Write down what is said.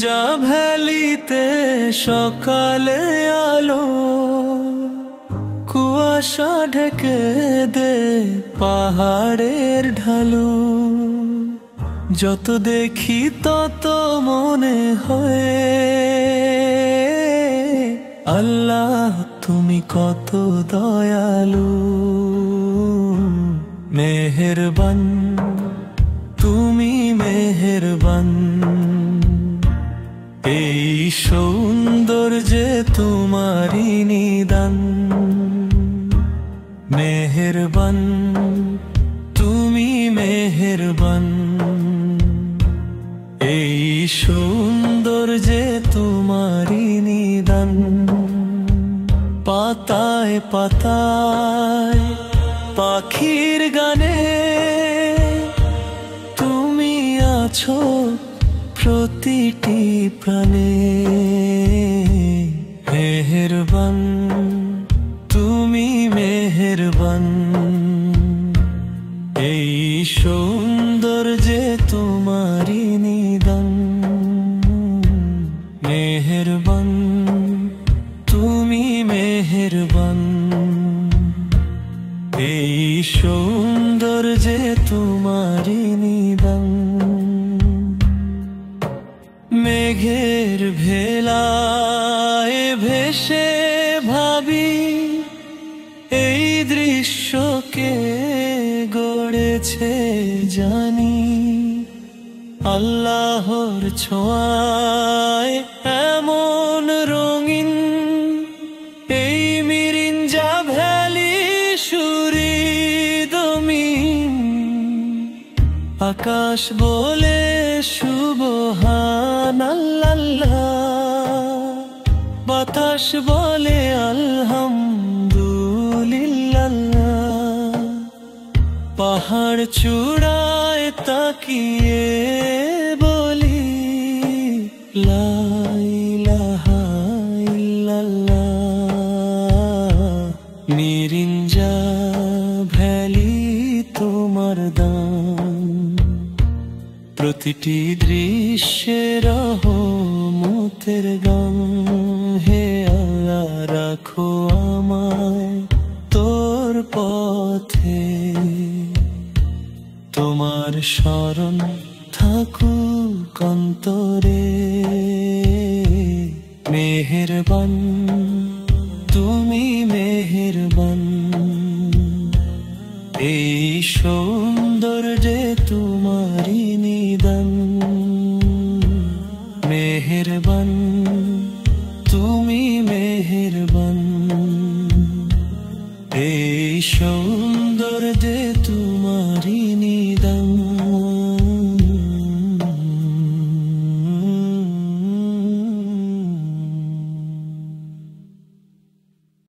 যা ভ্যালিতে সকালে আলো, কুয়াশা ঢেকে দে পাহাড়ের ঢালু। যত দেখি তত মনে হয় আল্লাহ তুমি কত দয়ালু। মেহেরবান তুমি মেহেরবান, এই সৌন্দর্যে তোমারই নিদান। মেহেরবান তুমি মেহেরবান, এই সৌন্দর্যে তোমারই নিদান। পাতায় পাতায় পাখির গানে তুমি আছো প্রতিটি প্রাণে। মেহেরবান তুমি মেহেরবান, এই সৌন্দর্যে তোমারই নিদান। মেহেরবান তুমি মেহেরবান, এই সৌন্দর্যে তোমারই নিদান। মেঘের ভেলায় ভেসে ভাবি এই দৃশ্যকে গড়েছে জানি। আল্লাহর ছোঁয়ায় এমন রঙিন এই মিরিঞ্জা ভ্যালি সুরিদমিন। আকাশ বলে সুবহানাল্লাহ, বাতাস বলে আলহামদুলিল্লাহ। পাহাড় চূড়ায় তাকিয়ে বলি লা ইলাহা ইল্লাল্লাহ। মিরিঞ্জা ভ্যালি তোমার দান, প্রতিটি দৃশ্যে রহমতের গান। হে আল্লাহ রাখো আমায় তোর পথে, তোমার শরণ থাকুক অন্তরে। মেহেরবান তুমি মেহেরবান, এই সৌন্দর্যে তোমারই নিদান। মেহেরবান তুমি মেহেরবান, এই সৌন্দর্যে তোমারই নিদান।